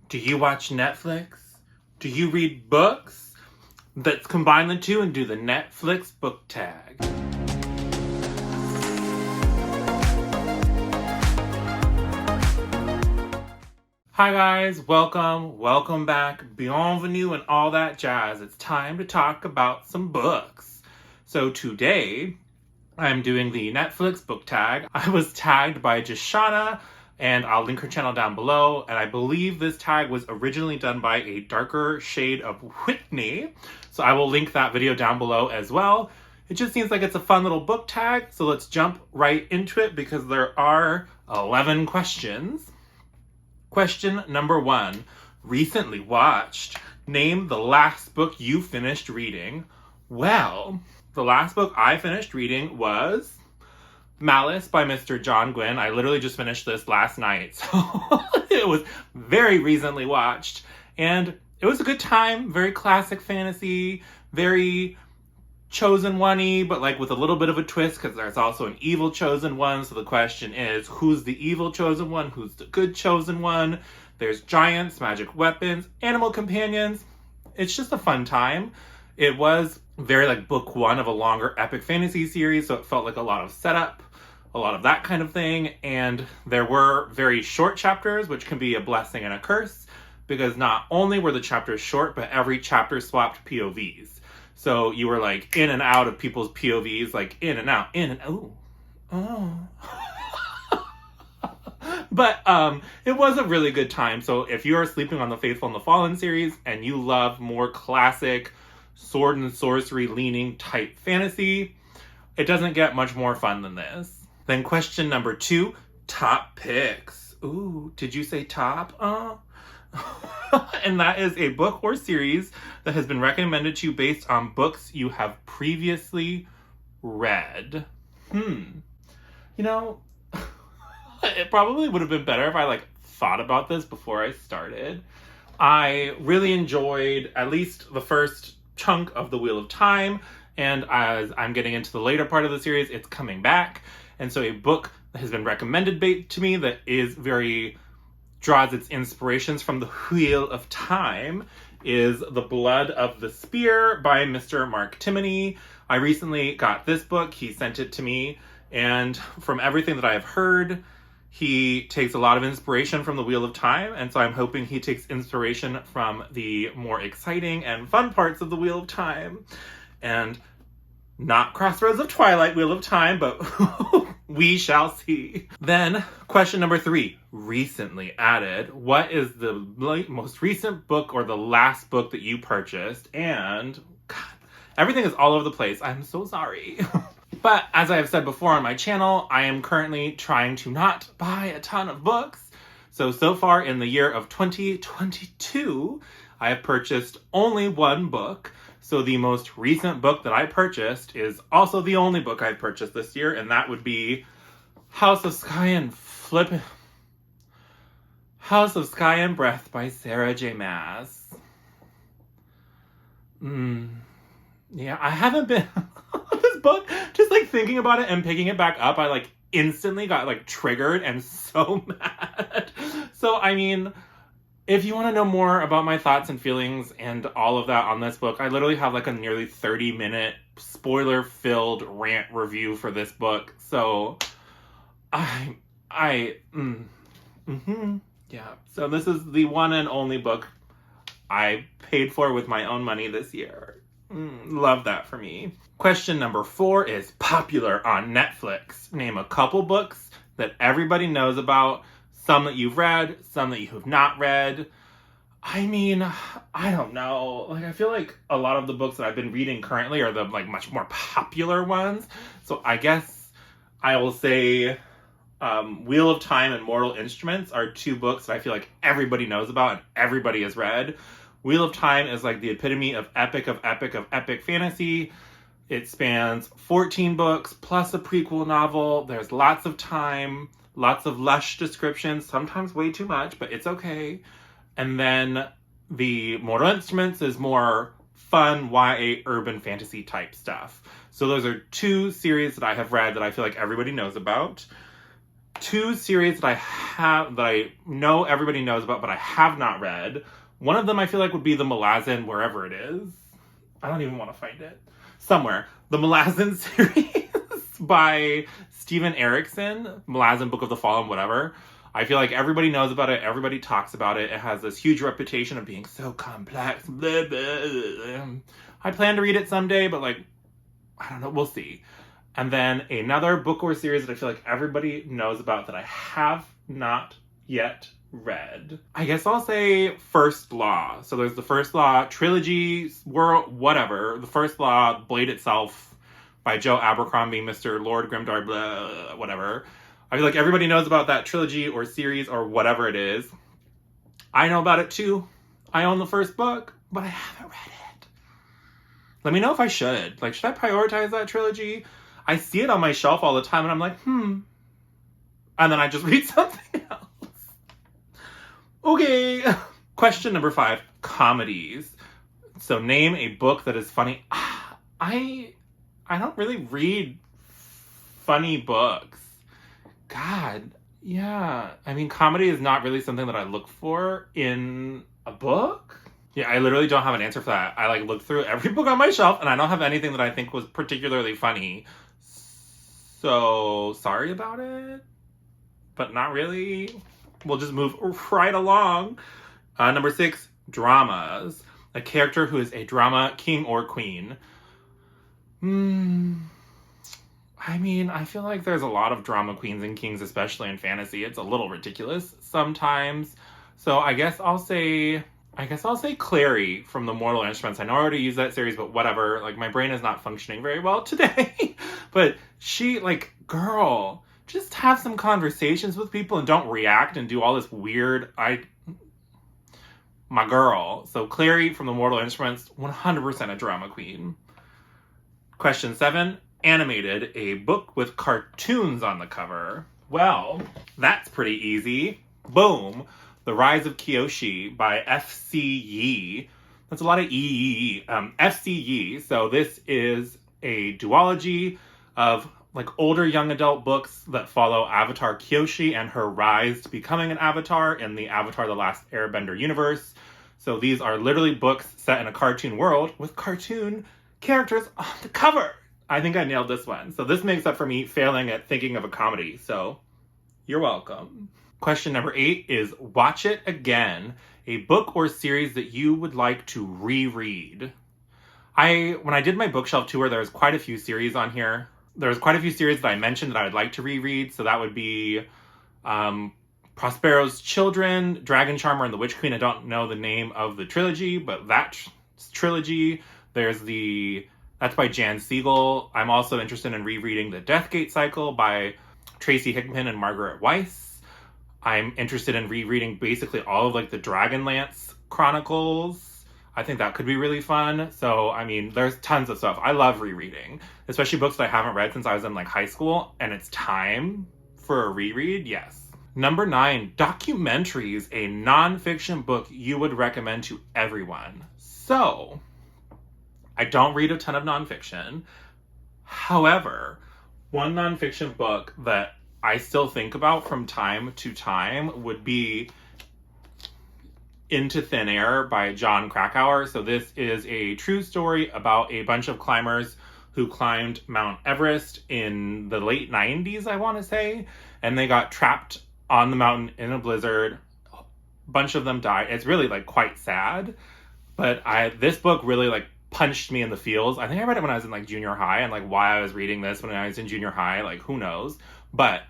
Do you watch Netflix? Do you read books? Let's combine the two and do the Netflix book tag. Hi guys, welcome back, bienvenue and all that jazz. It's time to talk about some books. So today, I'm doing the Netflix book tag. I was tagged by Jashana, and I'll link her channel down below. And I believe this tag was originally done by a darker shade of Whitney. So I will link that video down below as well. It just seems like it's a fun little book tag. So let's jump right into it because there are 11 questions. Question number 1. Recently watched. Name the last book you finished reading. Well, the last book I finished reading was Malice by Mr. John Gwynne. I literally just finished this last night, so it was very recently watched. And it was a good time, very classic fantasy, very chosen one-y, but like with a little bit of a twist because there's also an evil chosen one. So the question is, who's the evil chosen one? Who's the good chosen one? There's giants, magic weapons, animal companions. It's just a fun time. It was very like book 1 of a longer epic fantasy series, so it felt like a lot of setup, a lot of that kind of thing. And there were very short chapters, which can be a blessing and a curse, because not only were the chapters short, but every chapter swapped POVs. So you were like in and out of people's POVs, like in and out, in and out. Oh. But it was a really good time. So if you are sleeping on the Faithful and the Fallen series and you love more classic sword and sorcery leaning type fantasy, it doesn't get much more fun than this. Then question number 2, top picks. Ooh, did you say top? And that is a book or series that has been recommended to you based on books you have previously read. You know, it probably would have been better if I thought about this before I started. I really enjoyed at least the first chunk of The Wheel of Time, and as I'm getting into the later part of the series, it's coming back. And so a book that has been recommended to me that is draws its inspirations from The Wheel of Time is The Blood of the Spear by Mr. Mark Timoney. I recently got this book. He sent it to me, and from everything that I have heard, he takes a lot of inspiration from The Wheel of Time, and so I'm hoping he takes inspiration from the more exciting and fun parts of The Wheel of Time. And not Crossroads of Twilight Wheel of Time, but we shall see. Then, question number 3, recently added. What is the most recent book or the last book that you purchased? And, God, everything is all over the place. I'm so sorry. But as I have said before on my channel, I am currently trying to not buy a ton of books. So far in the year of 2022, I have purchased only one book. So the most recent book that I purchased is also the only book I've purchased this year, and that would be House of Sky and Breath by Sarah J. Maas. Yeah, I haven't been this book, just thinking about it and picking it back up, I instantly got triggered and so mad. So I mean, if you want to know more about my thoughts and feelings and all of that on this book, I literally have a nearly 30-minute spoiler-filled rant review for this book. So, yeah. So this is the one and only book I paid for with my own money this year. Love that for me. Question number 4 is popular on Netflix. Name a couple books that everybody knows about. Some that you've read, some that you have not read. I mean, I don't know. I feel like a lot of the books that I've been reading currently are the much more popular ones. So I guess I will say Wheel of Time and Mortal Instruments are 2 books that I feel like everybody knows about and everybody has read. Wheel of Time is the epitome of epic fantasy. It spans 14 books plus a prequel novel. There's lots of time. Lots of lush descriptions, sometimes way too much, but it's okay. And then the Mortal Instruments is more fun YA urban fantasy type stuff. So those are 2 series that I have read that I feel like everybody knows about. two series that I know everybody knows about, but I have not read. One of them I feel like would be the Malazan, wherever it is. I don't even want to find it. Somewhere. The Malazan series by Steven Erikson. Malazan, Book of the Fallen, whatever. I feel like everybody knows about it. Everybody talks about it. It has this huge reputation of being so complex. Blah, blah, blah. I plan to read it someday, but like, I don't know. We'll see. And then another book or series that I feel like everybody knows about that I have not yet read. I guess I'll say First Law. So there's the First Law trilogy, world, whatever. The First Law, Blade Itself by Joe Abercrombie, Mr. Lord Grimdark, blah, whatever. I feel like everybody knows about that trilogy or series or whatever it is. I know about it too. I own the first book, but I haven't read it. Let me know if I should. Like, should I prioritize that trilogy? I see it on my shelf all the time and I'm like, And then I just read something else. Okay. Question number 5, comedies. So name a book that is funny. I don't really read funny books. God, yeah. I mean, comedy is not really something that I look for in a book. Yeah, I literally don't have an answer for that. I like looked through every book on my shelf and I don't have anything that I think was particularly funny. So, sorry about it. But not really. We'll just move right along. Number 6, dramas. A character who is a drama king or queen. I mean, I feel like there's a lot of drama queens and kings, especially in fantasy. It's a little ridiculous sometimes. So I guess I'll say Clary from the Mortal Instruments. I know I already used that series, but whatever. Like, my brain is not functioning very well today. But she, like, girl, just have some conversations with people and don't react and do all this weird, my girl. So Clary from the Mortal Instruments, 100% a drama queen. Question 7, animated, a book with cartoons on the cover. Well, that's pretty easy. Boom. The Rise of Kyoshi by F.C. Yee. That's a lot of F.C. Yee. So this is a duology of like older young adult books that follow Avatar Kyoshi and her rise to becoming an Avatar in the Avatar: The Last Airbender universe. So these are literally books set in a cartoon world with cartoon characters on the cover. I think I nailed this one. So this makes up for me failing at thinking of a comedy. So you're welcome. Question number 8 is Watch It Again, a book or series that you would like to reread. When I did my bookshelf tour, there was quite a few series on here. There was quite a few series that I mentioned that I would like to reread. So that would be Prospero's Children, Dragon Charmer, and the Witch Queen. I don't know the name of the trilogy, but that trilogy. There's that's by Jan Siegel. I'm also interested in rereading the Deathgate Cycle by Tracy Hickman and Margaret Weiss. I'm interested in rereading basically all of like the Dragonlance Chronicles. I think that could be really fun. So, I mean, there's tons of stuff. I love rereading, especially books that I haven't read since I was in like high school, and it's time for a reread. Yes. Number 9, documentaries, a nonfiction book you would recommend to everyone. So, I don't read a ton of nonfiction. However, one nonfiction book that I still think about from time to time would be Into Thin Air by John Krakauer. So this is a true story about a bunch of climbers who climbed Mount Everest in the late 90s, I want to say, and they got trapped on the mountain in a blizzard. A bunch of them died. It's really like quite sad, but this book really like punched me in the feels. I think I read it when I was in like junior high, and like why I was reading this when I was in junior high, like who knows, but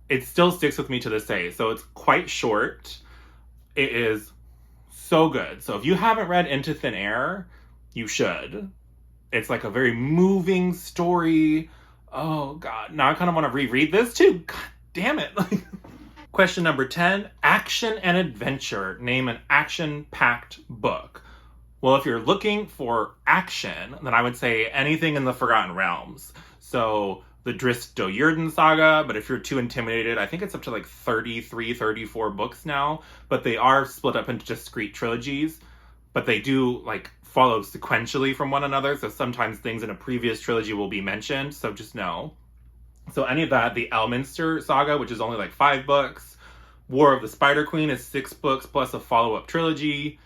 it still sticks with me to this day. So it's quite short. It is so good. So if you haven't read Into Thin Air, you should. It's like a very moving story. Oh God, now I kind of want to reread this too. God damn it. Question number 10, action and adventure. Name an action-packed book. Well, if you're looking for action, then I would say anything in the Forgotten Realms. So the Drizzt Do'Urden saga, but if you're too intimidated, I think it's up to like 33, 34 books now, but they are split up into discrete trilogies, but they do like follow sequentially from one another, so sometimes things in a previous trilogy will be mentioned, so just know. So any of that, the Elminster saga, which is only like 5 books, War of the Spider Queen is 6 books plus a follow-up trilogy,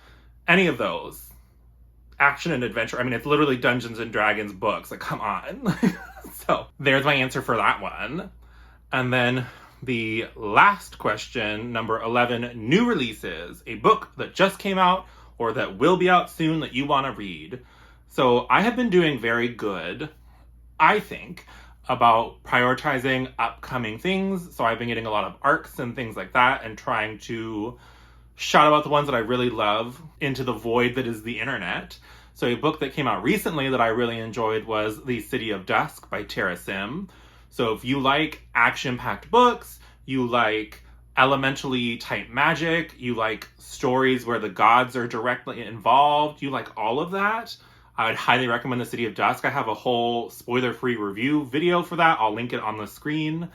any of those. Action and adventure. I mean, it's literally Dungeons and Dragons books. Like, come on. So there's my answer for that one. And then the last question, number 11, new releases, a book that just came out or that will be out soon that you want to read. So I have been doing very good, I think, about prioritizing upcoming things. So I've been getting a lot of arcs and things like that and trying to shout about the ones that I really love into the void that is the internet. So a book that came out recently that I really enjoyed was The City of Dusk by Tara Sim. So if you like action-packed books, you like elementally type magic, you like stories where the gods are directly involved, you like all of that, I would highly recommend The City of Dusk. I have a whole spoiler-free review video for that. I'll link it on the screen.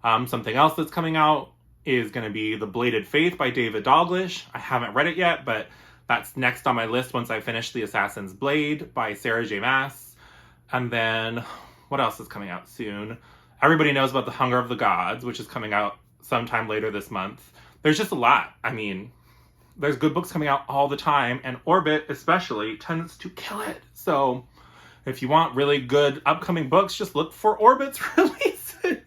Something else that's coming out is going to be The Bladed Faith by David Dalglish. I haven't read it yet, but that's next on my list once I finish The Assassin's Blade by Sarah J. Maas. And then, what else is coming out soon? Everybody knows about The Hunger of the Gods, which is coming out sometime later this month. There's just a lot. I mean, there's good books coming out all the time, and Orbit especially tends to kill it. So if you want really good upcoming books, just look for Orbit's releases.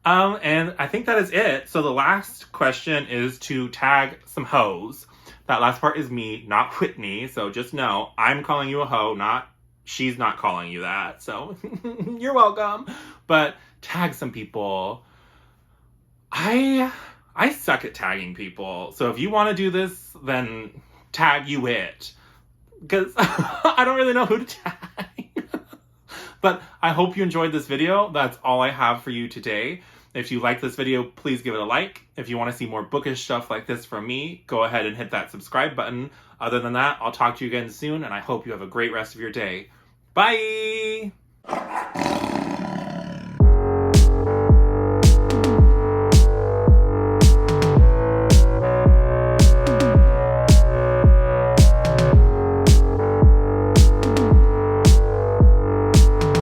And I think that is it. So the last question is to tag some hoes. That last part is me, not Whitney. So just know I'm calling you a hoe, not she's not calling you that. So you're welcome. But tag some people. I suck at tagging people. So if you want to do this, then tag you it. Because I don't really know who to tag. But I hope you enjoyed this video. That's all I have for you today. If you like this video, please give it a like. If you want to see more bookish stuff like this from me, go ahead and hit that subscribe button. Other than that, I'll talk to you again soon, and I hope you have a great rest of your day. Bye!